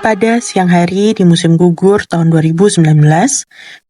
Pada siang hari di musim gugur tahun 2019,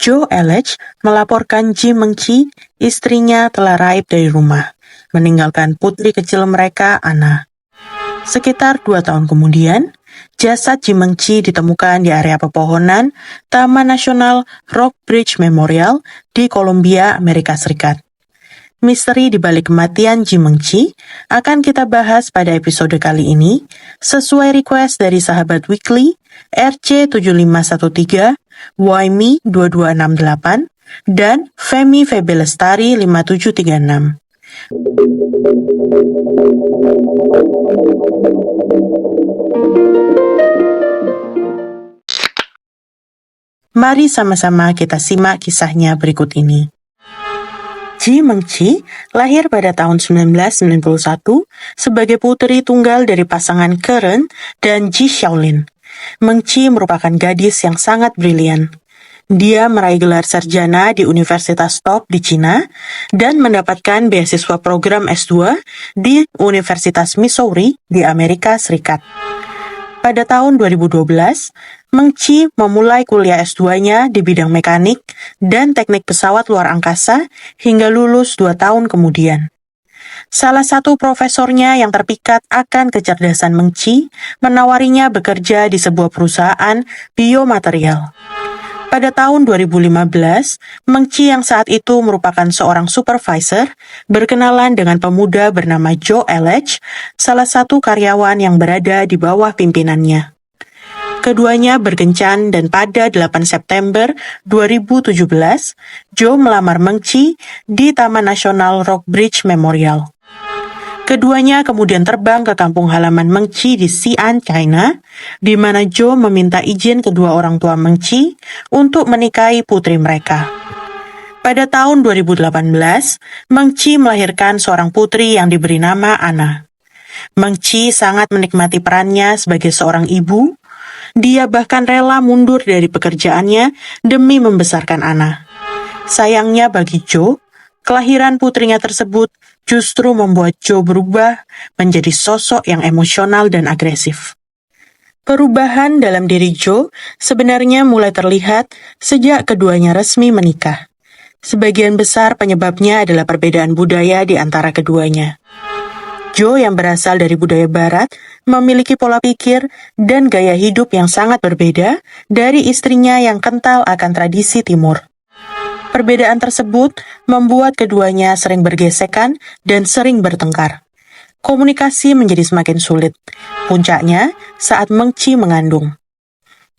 Joe Elledge melaporkan Ji Mengqi, istrinya telah raib dari rumah, meninggalkan putri kecil mereka, Anna. Sekitar 2 tahun kemudian, jasad Ji Mengqi ditemukan di area pepohonan Taman Nasional Rock Bridge Memorial di Columbia, Amerika Serikat. Misteri di balik kematian Ji Mengqi akan kita bahas pada episode kali ini, sesuai request dari sahabat Weekly, RC7513, Waimi 2268, dan Femi Febelestari 5736. Mari sama-sama kita simak kisahnya berikut ini. Ji Mengqi lahir pada tahun 1991 sebagai putri tunggal dari pasangan Keren dan Ji Xiaolin. Mengqi merupakan gadis yang sangat brilian. Dia meraih gelar sarjana di Universitas Top di Cina dan mendapatkan beasiswa program S2 di Universitas Missouri di Amerika Serikat. Pada tahun 2012, Mengqi memulai kuliah S2-nya di bidang mekanik dan teknik pesawat luar angkasa hingga lulus 2 tahun kemudian. Salah satu profesornya yang terpikat akan kecerdasan Mengqi menawarinya bekerja di sebuah perusahaan biomaterial. Pada tahun 2015, Mengqi yang saat itu merupakan seorang supervisor berkenalan dengan pemuda bernama Joe Elledge, salah satu karyawan yang berada di bawah pimpinannya. Keduanya berkencan dan pada 8 September 2017, Joe melamar Mengqi di Taman Nasional Rock Bridge Memorial. Keduanya kemudian terbang ke kampung halaman Mengqi di Xi'an, China, di mana Joe meminta izin kedua orang tua Mengqi untuk menikahi putri mereka. Pada tahun 2018, Mengqi melahirkan seorang putri yang diberi nama Anna. Mengqi sangat menikmati perannya sebagai seorang ibu. Dia bahkan rela mundur dari pekerjaannya demi membesarkan Anna. Sayangnya bagi Joe, kelahiran putrinya tersebut justru membuat Joe berubah menjadi sosok yang emosional dan agresif. Perubahan dalam diri Joe sebenarnya mulai terlihat sejak keduanya resmi menikah. Sebagian besar penyebabnya adalah perbedaan budaya di antara keduanya. Joe yang berasal dari budaya barat memiliki pola pikir dan gaya hidup yang sangat berbeda dari istrinya yang kental akan tradisi timur. Perbedaan tersebut membuat keduanya sering bergesekan dan sering bertengkar. Komunikasi menjadi semakin sulit. Puncaknya saat Mengqi mengandung.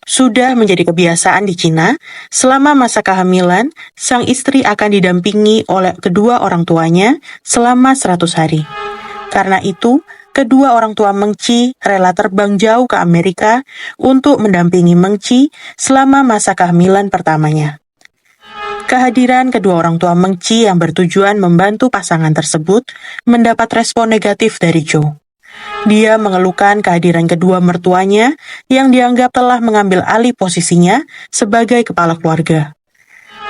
Sudah menjadi kebiasaan di Cina, selama masa kehamilan, sang istri akan didampingi oleh kedua orang tuanya selama 100 hari. Karena itu, kedua orang tua Mengqi rela terbang jauh ke Amerika untuk mendampingi Mengqi selama masa kehamilan pertamanya. Kehadiran kedua orang tua Mengqi yang bertujuan membantu pasangan tersebut mendapat respon negatif dari Joe. Dia mengeluhkan kehadiran kedua mertuanya yang dianggap telah mengambil alih posisinya sebagai kepala keluarga.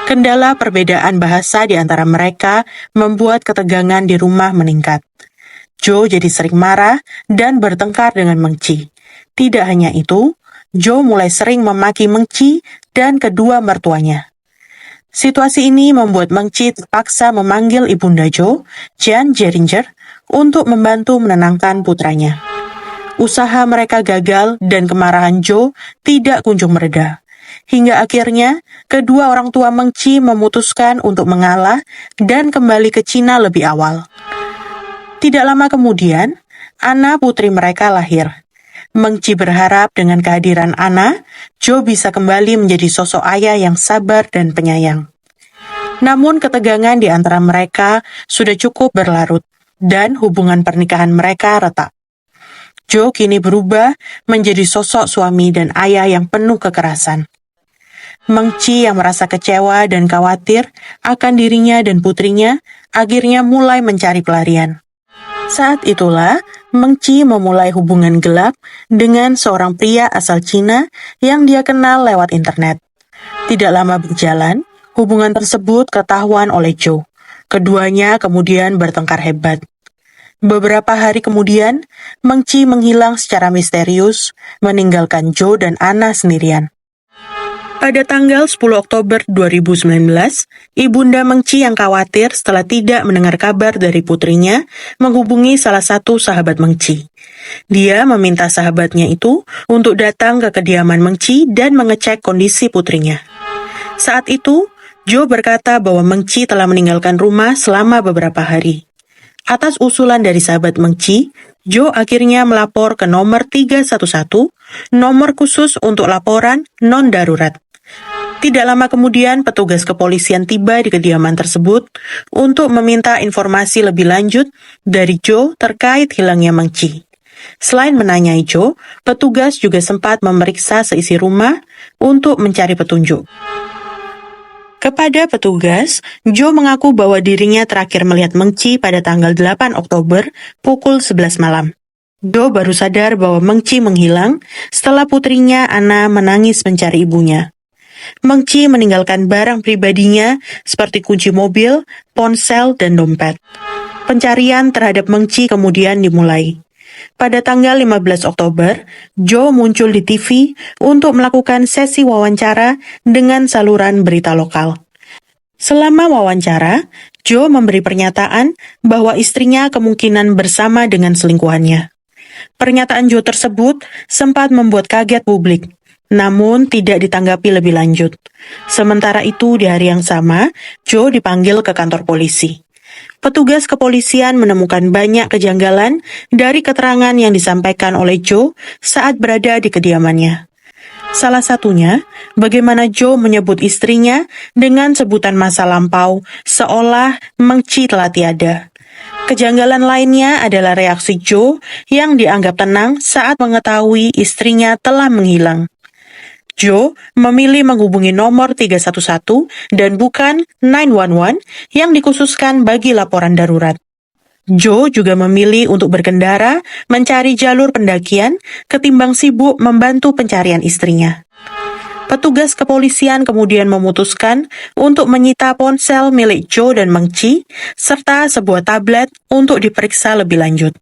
Kendala perbedaan bahasa di antara mereka membuat ketegangan di rumah meningkat. Joe jadi sering marah dan bertengkar dengan Mengqi. Tidak hanya itu, Joe mulai sering memaki Mengqi dan kedua mertuanya. Situasi ini membuat Mengqi terpaksa memanggil ibunda Joe, Jan Geringer, untuk membantu menenangkan putranya. Usaha mereka gagal dan kemarahan Joe tidak kunjung mereda. Hingga akhirnya, kedua orang tua Mengqi memutuskan untuk mengalah dan kembali ke Cina lebih awal. Tidak lama kemudian, Anna putri mereka lahir. Mengqi berharap dengan kehadiran Anna, Joe bisa kembali menjadi sosok ayah yang sabar dan penyayang. Namun ketegangan di antara mereka sudah cukup berlarut, dan hubungan pernikahan mereka retak. Joe kini berubah menjadi sosok suami dan ayah yang penuh kekerasan. Mengqi yang merasa kecewa dan khawatir akan dirinya dan putrinya, akhirnya mulai mencari pelarian. Saat itulah, Mengqi memulai hubungan gelap dengan seorang pria asal Cina yang dia kenal lewat internet. Tidak lama berjalan, hubungan tersebut ketahuan oleh Joe. Keduanya kemudian bertengkar hebat. Beberapa hari kemudian, Meng Chi menghilang secara misterius, meninggalkan Joe dan Anna sendirian. Pada tanggal 10 Oktober 2019, ibunda Meng Chi yang khawatir setelah tidak mendengar kabar dari putrinya menghubungi salah satu sahabat Meng Chi. Dia meminta sahabatnya itu untuk datang ke kediaman Meng Chi dan mengecek kondisi putrinya. Saat itu, Joe berkata bahwa Meng Chi telah meninggalkan rumah selama beberapa hari. Atas usulan dari sahabat Meng Chi, Joe akhirnya melapor ke nomor 311, nomor khusus untuk laporan non-darurat. Tidak lama kemudian, petugas kepolisian tiba di kediaman tersebut untuk meminta informasi lebih lanjut dari Joe terkait hilangnya Meng Chi. Selain menanyai Joe, petugas juga sempat memeriksa seisi rumah untuk mencari petunjuk. Kepada petugas, Joe mengaku bahwa dirinya terakhir melihat Meng Chi pada tanggal 8 Oktober pukul 11 malam. Joe baru sadar bahwa Meng Chi menghilang setelah putrinya Anna menangis mencari ibunya. Meng Chi meninggalkan barang pribadinya seperti kunci mobil, ponsel, dan dompet. Pencarian terhadap Meng Chi kemudian dimulai. Pada tanggal 15 Oktober, Joe muncul di TV untuk melakukan sesi wawancara dengan saluran berita lokal. Selama wawancara, Joe memberi pernyataan bahwa istrinya kemungkinan bersama dengan selingkuhannya. Pernyataan Joe tersebut sempat membuat kaget publik, namun tidak ditanggapi lebih lanjut. Sementara itu, di hari yang sama, Joe dipanggil ke kantor polisi. Petugas kepolisian menemukan banyak kejanggalan dari keterangan yang disampaikan oleh Joe saat berada di kediamannya. Salah satunya, bagaimana Joe menyebut istrinya dengan sebutan masa lampau, seolah Meng Chi telah tiada. Kejanggalan lainnya adalah reaksi Joe yang dianggap tenang saat mengetahui istrinya telah menghilang. Joe memilih menghubungi nomor 311 dan bukan 911 yang dikhususkan bagi laporan darurat. Joe juga memilih untuk berkendara mencari jalur pendakian ketimbang sibuk membantu pencarian istrinya. Petugas kepolisian kemudian memutuskan untuk menyita ponsel milik Joe dan Meng Chi serta sebuah tablet untuk diperiksa lebih lanjut.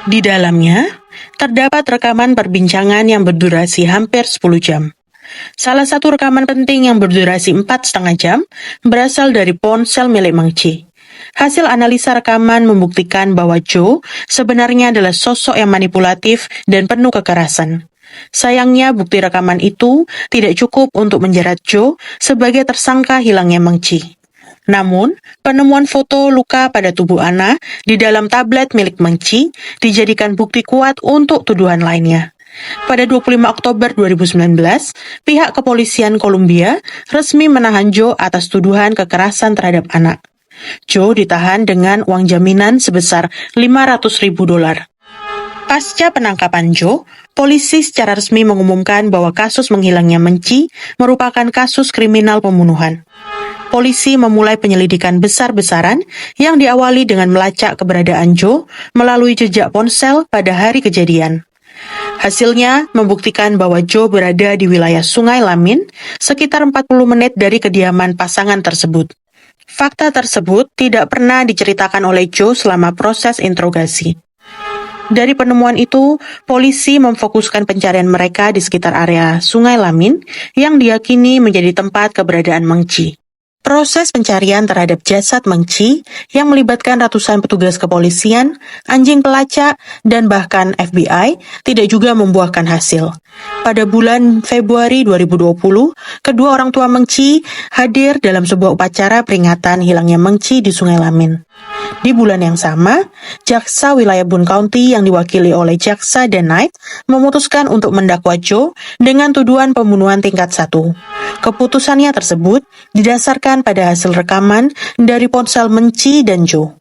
Di dalamnya, terdapat rekaman perbincangan yang berdurasi hampir 10 jam. Salah satu rekaman penting yang berdurasi 4,5 jam berasal dari ponsel milik Meng Chi. Hasil analisa rekaman membuktikan bahwa Joe sebenarnya adalah sosok yang manipulatif dan penuh kekerasan. Sayangnya, bukti rekaman itu tidak cukup untuk menjerat Joe sebagai tersangka hilangnya Meng Chi. Namun, penemuan foto luka pada tubuh Anna di dalam tablet milik Meng Chi dijadikan bukti kuat untuk tuduhan lainnya. Pada 25 Oktober 2019, pihak kepolisian Kolombia resmi menahan Joe atas tuduhan kekerasan terhadap anak. Joe ditahan dengan uang jaminan sebesar $500.000. Pasca penangkapan Joe, polisi secara resmi mengumumkan bahwa kasus menghilangnya Meng Chi merupakan kasus kriminal pembunuhan. Polisi memulai penyelidikan besar-besaran yang diawali dengan melacak keberadaan Joe melalui jejak ponsel pada hari kejadian. Hasilnya membuktikan bahwa Joe berada di wilayah Sungai Lamin, sekitar 40 menit dari kediaman pasangan tersebut. Fakta tersebut tidak pernah diceritakan oleh Joe selama proses interogasi. Dari penemuan itu, polisi memfokuskan pencarian mereka di sekitar area Sungai Lamin yang diyakini menjadi tempat keberadaan Meng Chi. Proses pencarian terhadap jasad Meng Chi yang melibatkan ratusan petugas kepolisian, anjing pelacak, dan bahkan FBI tidak juga membuahkan hasil. Pada bulan Februari 2020, kedua orang tua Meng Chi hadir dalam sebuah upacara peringatan hilangnya Meng Chi di Sungai Lamin. Di bulan yang sama, Jaksa Wilayah Boone County yang diwakili oleh Jaksa Dan Knight memutuskan untuk mendakwa Joe dengan tuduhan pembunuhan tingkat 1. Keputusannya tersebut didasarkan pada hasil rekaman dari ponsel Meng Chi dan Joe.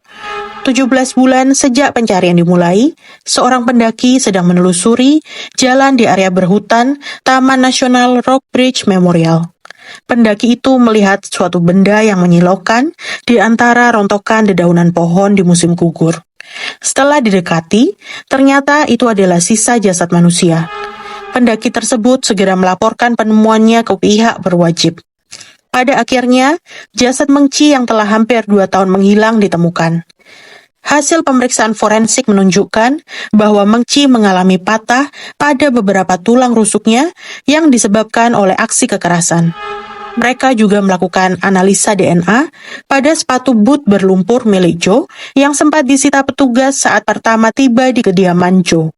17 bulan sejak pencarian dimulai, seorang pendaki sedang menelusuri jalan di area berhutan Taman Nasional Rock Bridge Memorial. Pendaki itu melihat suatu benda yang menyilaukan di antara rontokan dedaunan pohon di musim gugur. Setelah didekati, ternyata itu adalah sisa jasad manusia. Pendaki tersebut segera melaporkan penemuannya ke pihak berwajib. Pada akhirnya, jasad Meng Chi yang telah hampir 2 tahun menghilang ditemukan. Hasil pemeriksaan forensik menunjukkan bahwa Meng Chi mengalami patah pada beberapa tulang rusuknya yang disebabkan oleh aksi kekerasan. Mereka juga melakukan analisa DNA pada sepatu boot berlumpur milik Joe yang sempat disita petugas saat pertama tiba di kediaman Joe.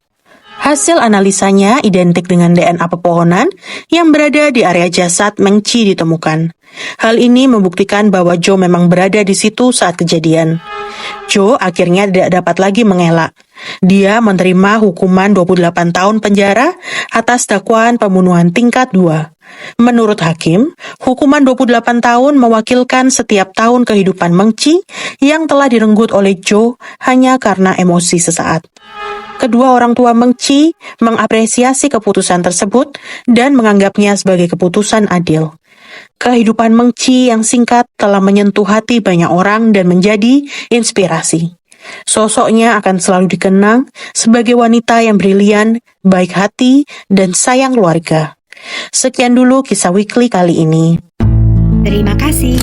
Hasil analisanya identik dengan DNA pepohonan yang berada di area jasad Meng Chi ditemukan. Hal ini membuktikan bahwa Joe memang berada di situ saat kejadian. Joe akhirnya tidak dapat lagi mengelak. Dia menerima hukuman 28 tahun penjara atas dakwaan pembunuhan tingkat 2. Menurut hakim, hukuman 28 tahun mewakilkan setiap tahun kehidupan Meng Chi yang telah direnggut oleh Joe hanya karena emosi sesaat. Kedua orang tua Meng Chi mengapresiasi keputusan tersebut dan menganggapnya sebagai keputusan adil. Kehidupan Meng Chi yang singkat telah menyentuh hati banyak orang dan menjadi inspirasi. Sosoknya akan selalu dikenang sebagai wanita yang brilian, baik hati, dan sayang keluarga. Sekian dulu kisah weekly kali ini. Terima kasih.